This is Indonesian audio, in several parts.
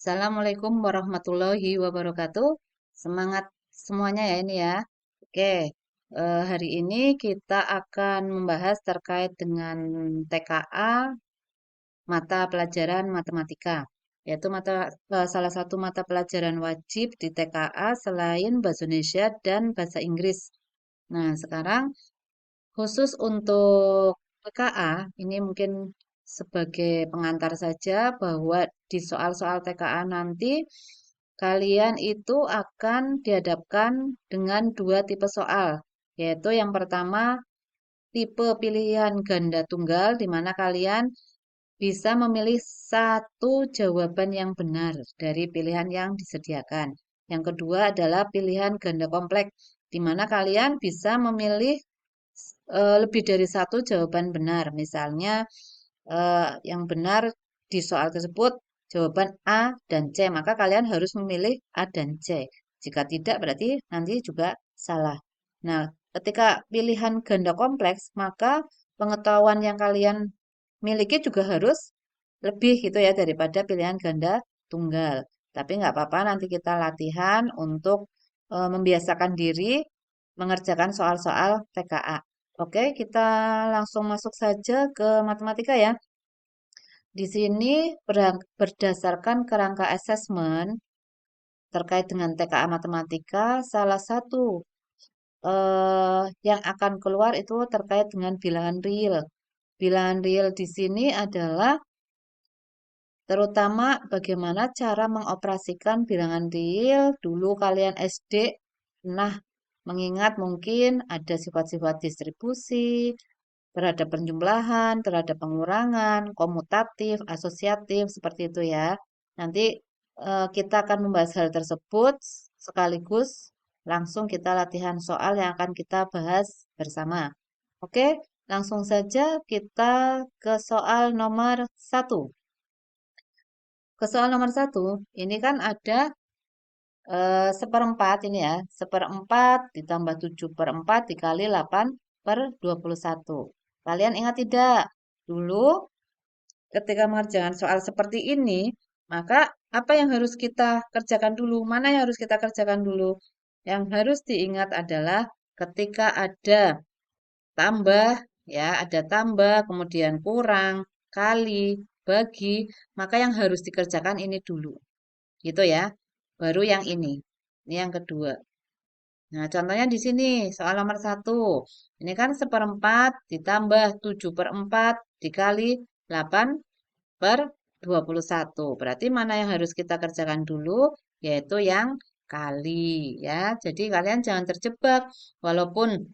Assalamualaikum warahmatullahi wabarakatuh. Semangat semuanya ya ini ya. Oke, hari ini kita akan membahas terkait dengan TKA mata pelajaran matematika, yaitu salah satu mata pelajaran wajib di TKA selain bahasa Indonesia dan bahasa Inggris. Nah, sekarang khusus untuk TKA, ini mungkin sebagai pengantar saja bahwa di soal-soal TKA nanti kalian itu akan dihadapkan dengan dua tipe soal, yaitu yang pertama tipe pilihan ganda tunggal di mana kalian bisa memilih satu jawaban yang benar dari pilihan yang disediakan. Yang kedua adalah pilihan ganda kompleks di mana kalian bisa memilih lebih dari satu jawaban benar. Misalnya, yang benar di soal tersebut jawaban A dan C, maka kalian harus memilih A dan C. Jika tidak, berarti nanti juga salah. Nah, ketika pilihan ganda kompleks, maka pengetahuan yang kalian miliki juga harus lebih gitu ya daripada pilihan ganda tunggal. Tapi nggak apa-apa, nanti kita latihan untuk membiasakan diri mengerjakan soal-soal TKA. Oke, kita langsung masuk saja ke matematika ya. Di sini berdasarkan kerangka asesmen terkait dengan TKA matematika, salah satu yang akan keluar itu terkait dengan bilangan real. Bilangan real di sini adalah terutama bagaimana cara mengoperasikan bilangan real. Dulu kalian SD pernah mengingat mungkin ada sifat-sifat distribusi, terhadap penjumlahan, terhadap pengurangan, komutatif, asosiatif, seperti itu ya. Nanti kita akan membahas hal tersebut sekaligus langsung kita latihan soal yang akan kita bahas bersama. Oke, langsung saja kita ke soal nomor satu. Ke soal nomor satu, ini kan ada seperempat ini ya, seperempat ditambah 7 per 4 dikali 8 per 21. Kalian ingat tidak? Dulu ketika mengerjakan soal seperti ini, maka apa yang harus kita kerjakan dulu? Mana yang harus kita kerjakan dulu? Yang harus diingat adalah ketika ada tambah, ya, ada tambah, kemudian kurang, kali, bagi, maka yang harus dikerjakan ini dulu. Gitu ya. Baru yang ini. Ini yang kedua. Nah, contohnya di sini, soal nomor satu. Ini kan seperempat ditambah 7 per 4 dikali 8 per 21. Berarti mana yang harus kita kerjakan dulu? Yaitu yang kali, ya. Jadi kalian jangan terjebak. Walaupun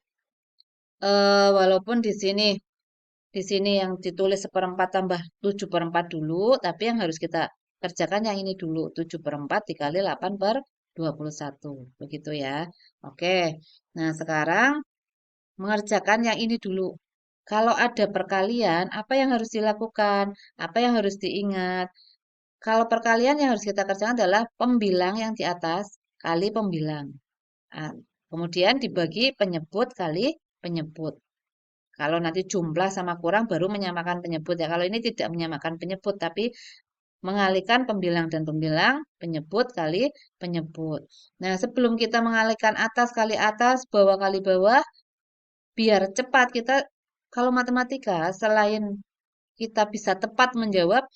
walaupun di sini yang ditulis seperempat tambah 7 per 4 dulu, tapi yang harus kita kerjakan yang ini dulu. 7 per 4 dikali 8 per 21. Begitu ya. Oke. Nah, sekarang mengerjakan yang ini dulu. Kalau ada perkalian, apa yang harus dilakukan? Apa yang harus diingat? Kalau perkalian yang harus kita kerjakan adalah pembilang yang di atas kali pembilang. Ah, kemudian dibagi penyebut kali penyebut. Kalau nanti jumlah sama kurang baru menyamakan penyebut ya. Kalau ini tidak menyamakan penyebut, tapi mengalihkan pembilang dan pembilang, penyebut kali penyebut. Nah, sebelum kita mengalihkan atas kali atas, bawah kali bawah, biar cepat kita, kalau matematika, selain kita bisa tepat menjawab,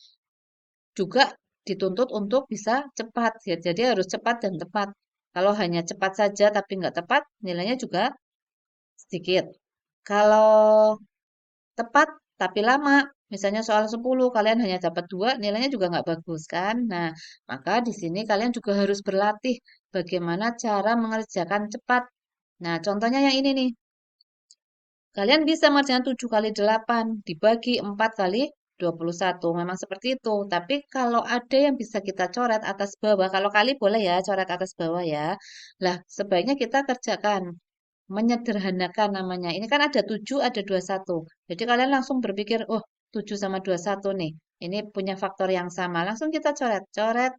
juga dituntut untuk bisa cepat. Ya, jadi harus cepat dan tepat. Kalau hanya cepat saja tapi nggak tepat, nilainya juga sedikit. Kalau tepat tapi lama. Misalnya soal 10 kalian hanya dapat 2, nilainya juga nggak bagus kan? Nah, maka di sini kalian juga harus berlatih bagaimana cara mengerjakan cepat. Nah, contohnya yang ini nih. Kalian bisa mengerjakan 7 kali 8 dibagi 4 kali 21. Memang seperti itu. Tapi kalau ada yang bisa kita coret atas bawah, kalau kali boleh ya coret atas bawah ya. Lah, sebaiknya kita kerjakan menyederhanakan namanya. Ini kan ada 7, ada 21. Jadi kalian langsung berpikir, oh 7 sama 21 nih. Ini punya faktor yang sama. Langsung kita coret, coret,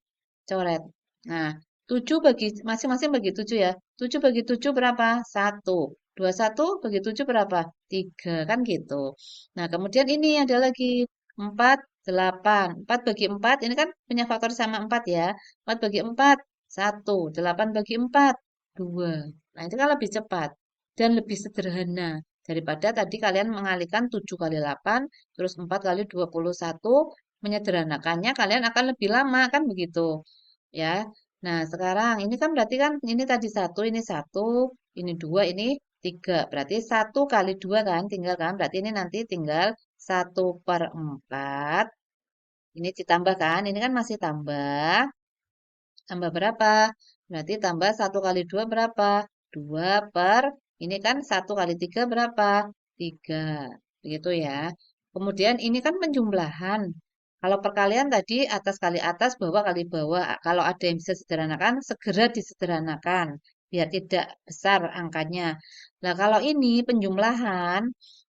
coret. Nah, 7 bagi, masing-masing bagi 7 ya. 7 bagi 7 berapa? 1. 21 bagi 7 berapa? 3, kan gitu. Nah, kemudian ini ada lagi 4, 8. 4 bagi 4, ini kan punya faktor sama 4 ya. 4 bagi 4, 1. 8 bagi 4, 2. Nah, itu kan lebih cepat dan lebih sederhana daripada tadi kalian mengalihkan 7 kali 8, terus 4 kali 21, menyederhanakannya kalian akan lebih lama, kan begitu. Ya. Nah, sekarang ini kan berarti kan ini tadi 1, ini 2, ini 3. Berarti 1 kali 2 kan, tinggal kan. Berarti ini nanti tinggal 1/4. Ini ditambahkan, ini kan masih tambah. Tambah berapa? Berarti tambah 1 kali 2 berapa? 2 per, ini kan 1 kali 3 berapa? 3. Begitu ya. Kemudian ini kan penjumlahan. Kalau perkalian tadi atas kali atas, bawah kali bawah. Kalau ada yang bisa sederhanakan, segera disederhanakan. Biar tidak besar angkanya. Nah, kalau ini penjumlahan,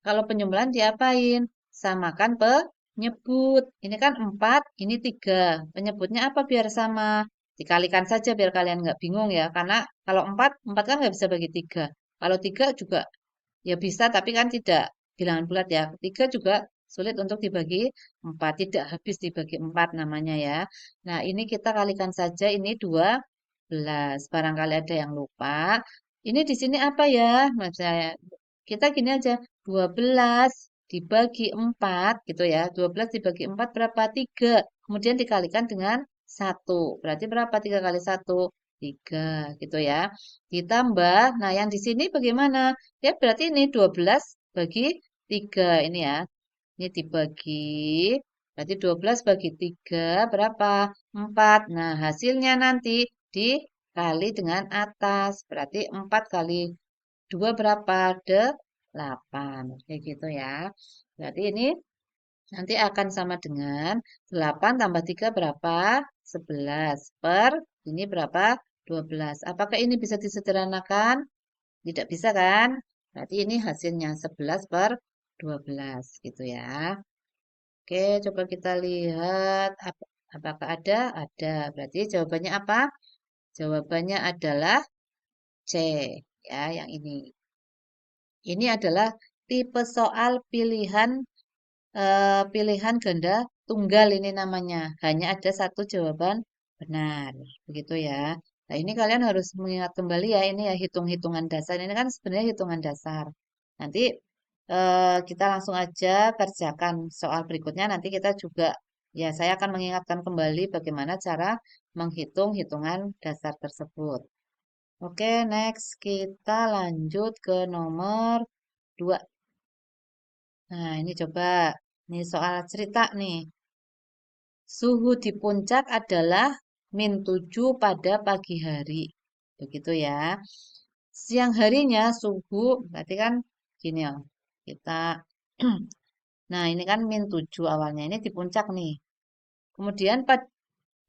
kalau penjumlahan diapain? Samakan penyebut. Ini kan 4, ini 3. Penyebutnya apa biar sama? Dikalikan saja biar kalian nggak bingung ya. Karena kalau 4 kan nggak bisa bagi 3. Kalau 3 juga ya bisa, tapi kan tidak bilangan bulat ya. 3 juga sulit untuk dibagi 4. Tidak habis dibagi 4 namanya ya. Nah, ini kita kalikan saja. Ini 12. Barangkali ada yang lupa. Ini di sini apa ya? Misalnya, kita gini aja. 12 dibagi 4 gitu ya. 12 dibagi 4 berapa? 3. Kemudian dikalikan dengan 1. Berarti berapa 3 kali 1? 3 gitu ya. Ditambah, nah yang di sini bagaimana? Ya berarti ini 12 bagi 3 ini ya. Ini dibagi, berarti 12 bagi 3 berapa? 4. Nah hasilnya nanti dikali dengan atas. Berarti 4 kali 2 berapa? 8. Kayak gitu ya. Berarti ini nanti akan sama dengan 8 tambah 3 berapa? 11 per ini berapa? 12. Apakah ini bisa disederhanakan? Tidak bisa kan? Berarti ini hasilnya 11 per 12 gitu ya. Oke, coba kita lihat apakah ada? Ada. Berarti jawabannya apa? Jawabannya adalah C. Ya, yang ini. Ini adalah tipe soal pilihan ganda tunggal ini namanya. Hanya ada satu jawaban benar. Begitu ya. Nah, ini kalian harus mengingat kembali ya, ini ya hitung-hitungan dasar. Ini kan sebenarnya hitungan dasar. Nanti kita langsung aja kerjakan soal berikutnya. Nanti kita juga, ya saya akan mengingatkan kembali bagaimana cara menghitung hitungan dasar tersebut. Oke, next kita lanjut ke nomor 2. Nah, ini coba. Ini soal cerita nih. Suhu di puncak adalah -7 pada pagi hari. Begitu ya. Siang harinya suhu, berarti kan gini ya. Kita, nah ini kan -7 awalnya. Ini di puncak nih. Kemudian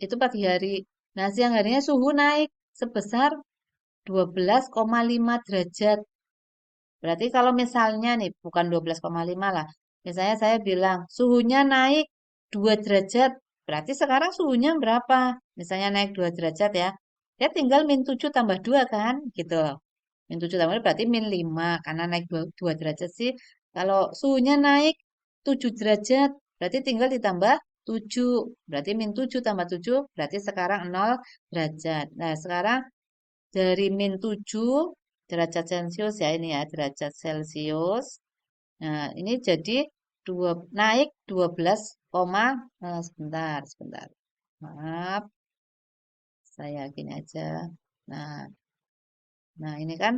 itu pagi hari. Nah siang harinya suhu naik sebesar 12,5 derajat. Berarti kalau misalnya nih, bukan 12,5 lah. Misalnya saya bilang, suhunya naik 2 derajat. Berarti sekarang suhunya berapa? Misalnya naik 2 derajat ya. Ya tinggal -7 tambah 2 kan? Gitu loh. -7 tambah 2 berarti -5. Karena naik 2 derajat sih. Kalau suhunya naik 7 derajat. Berarti tinggal ditambah 7. Berarti -7 tambah 7. Berarti sekarang 0 derajat. Nah sekarang dari -7 derajat Celcius ya ini ya derajat Celcius. Nah, ini jadi naik 12, sebentar, sebentar. Maaf, saya gini aja. Nah, nah ini kan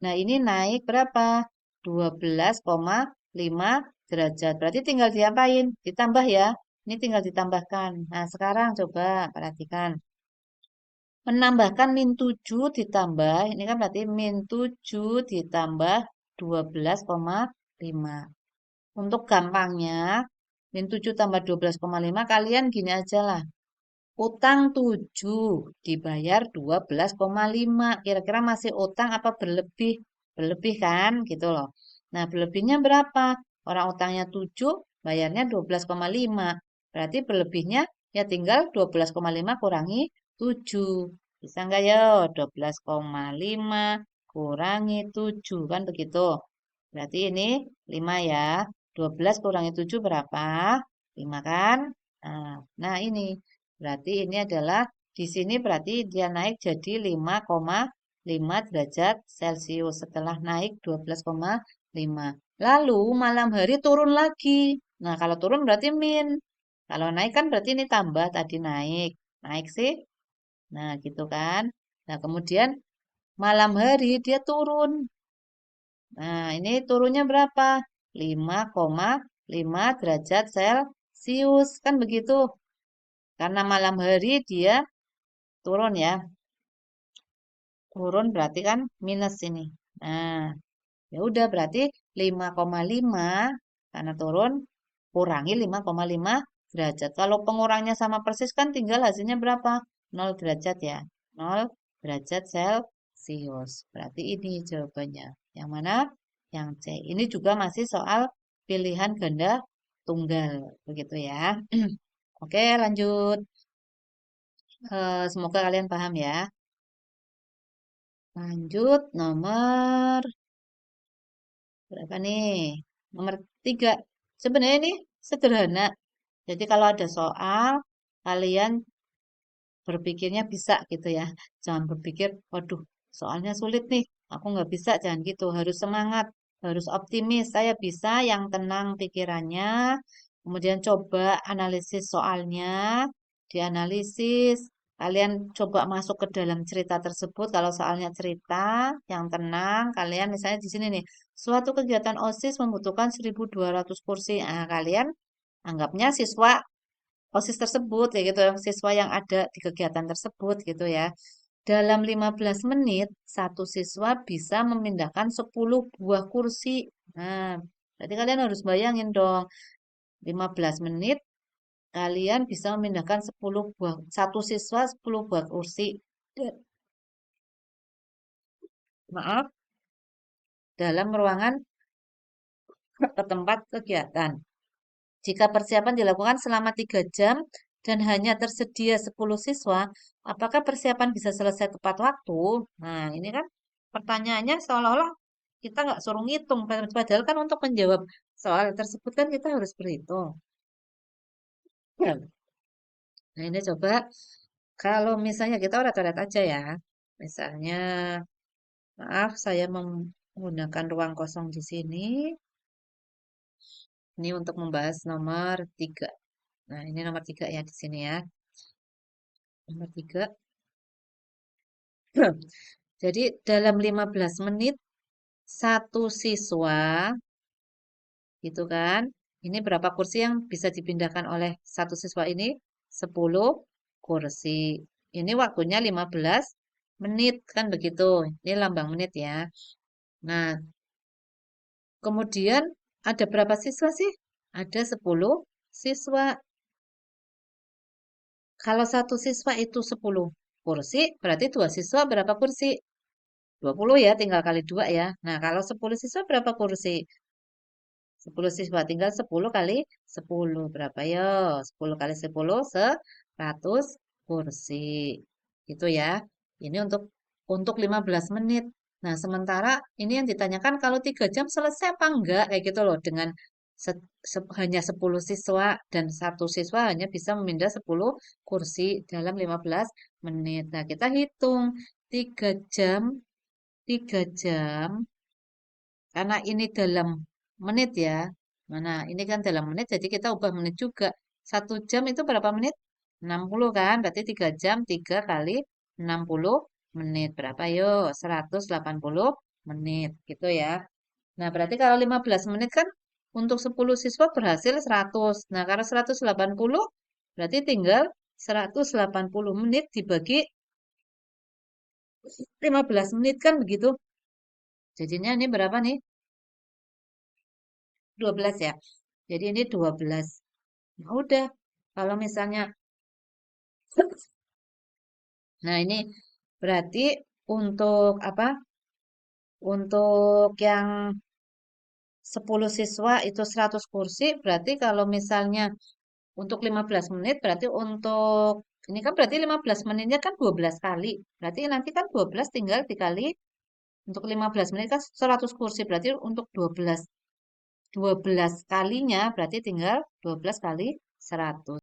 nah ini naik berapa? 12,5 derajat. Berarti tinggal diapain? Ditambah ya. Ini tinggal ditambahkan. Nah, sekarang coba perhatikan. Menambahkan -7 ditambah, ini kan berarti -7 ditambah 12,5. Untuk gampangnya, -7 tambah 12,5 kalian gini aja lah. Utang 7 dibayar 12,5. Kira-kira masih utang apa berlebih? Berlebih kan? Gitu loh. Nah, berlebihnya berapa? Orang utangnya 7, bayarnya 12,5. Berarti berlebihnya ya tinggal 12,5 kurangi 7. Bisa nggak ya? 12,5 kurangi 7. Kan begitu. Berarti ini 5 ya. 12 kurangi 7 berapa? 5 kan? Nah, ini berarti ini adalah di sini berarti dia naik jadi 5,5 derajat Celcius setelah naik 12,5. Lalu malam hari turun lagi. Nah, kalau turun berarti min. Kalau naik kan berarti ini tambah tadi naik. Naik sih. Nah, gitu kan. Nah, kemudian malam hari dia turun. Nah, ini turunnya berapa? 5,5 derajat Celcius. Kan begitu. Karena malam hari dia turun ya. Turun berarti kan minus ini. Nah, ya udah berarti 5,5 karena turun kurangi 5,5 derajat. Kalau pengurangnya sama persis kan tinggal hasilnya berapa? 0 derajat ya. 0 derajat Celcius. Berarti ini jawabannya. Yang mana? Yang C. Ini juga masih soal pilihan ganda tunggal. Begitu ya. Oke, lanjut. Semoga kalian paham ya. Lanjut nomor berapa nih? Nomor 3. Sebenarnya ini sederhana. Jadi kalau ada soal, kalian berpikirnya bisa gitu ya. Jangan berpikir, waduh, soalnya sulit nih. Aku nggak bisa, jangan gitu. Harus semangat, harus optimis. Saya bisa yang tenang pikirannya. Kemudian coba analisis soalnya, dianalisis. Kalian coba masuk ke dalam cerita tersebut. Kalau soalnya cerita yang tenang, kalian misalnya di sini nih, suatu kegiatan OSIS membutuhkan 1.200 kursi. Nah, kalian anggapnya siswa OSIS tersebut ya gitu, siswa yang ada di kegiatan tersebut gitu ya. Dalam 15 menit, satu siswa bisa memindahkan 10 buah kursi. Nah, berarti kalian harus bayangin dong, 15 menit kalian bisa memindahkan 10 buah, satu siswa 10 buah kursi. Maaf, dalam ruangan ke tempat kegiatan. Jika persiapan dilakukan selama 3 jam dan hanya tersedia 10 siswa, apakah persiapan bisa selesai tepat waktu? Nah, ini kan pertanyaannya seolah-olah kita nggak suruh ngitung. Padahal kan untuk menjawab soal tersebut kan kita harus berhitung. Ya. Nah, ini coba kalau misalnya kita urat-urat aja ya. Misalnya, maaf saya menggunakan ruang kosong di sini. Ini untuk membahas nomor 3. Nah, ini nomor 3 ya di sini ya. Nomor 3. Jadi dalam 15 menit satu siswa gitu kan. Ini berapa kursi yang bisa dipindahkan oleh satu siswa ini? 10 kursi. Ini waktunya 15 menit kan begitu. Ini lambang menit ya. Nah, kemudian ada berapa siswa sih? Ada 10 siswa. Kalau satu siswa itu 10 kursi, berarti dua siswa berapa kursi? 20 ya, tinggal kali 2 ya. Nah, kalau 10 siswa berapa kursi? 10 siswa, tinggal 10 kali 10. Berapa yo? 10 kali 10, 100 kursi. Gitu ya. Ini untuk 15 menit. Nah, sementara ini yang ditanyakan kalau 3 jam selesai apa enggak? Kayak gitu loh. Dengan hanya 10 siswa dan satu siswa hanya bisa memindah 10 kursi dalam 15 menit. Nah, kita hitung 3 jam 3 jam karena ini dalam menit ya. Mana ini kan dalam menit jadi kita ubah menit juga. 1 jam itu berapa menit? 60 kan? Berarti 3 jam 3 kali 60 menit. Berapa yuk? 180 menit gitu ya. Nah, berarti kalau 15 menit kan untuk 10 siswa berhasil 100. Nah, karena 180 berarti tinggal 180 menit dibagi 15 menit kan begitu. Jadinya ini berapa nih? 12 ya. Jadi ini 12. Nah, udah. Kalau misalnya, nah ini berarti untuk apa? Untuk yang 10 siswa itu 100 kursi, berarti kalau misalnya untuk 15 menit, berarti untuk, ini kan berarti 15 menitnya kan 12 kali. Berarti nanti kan 12 tinggal dikali, untuk 15 menit kan 100 kursi, berarti untuk 12 kalinya berarti tinggal 12 kali 100.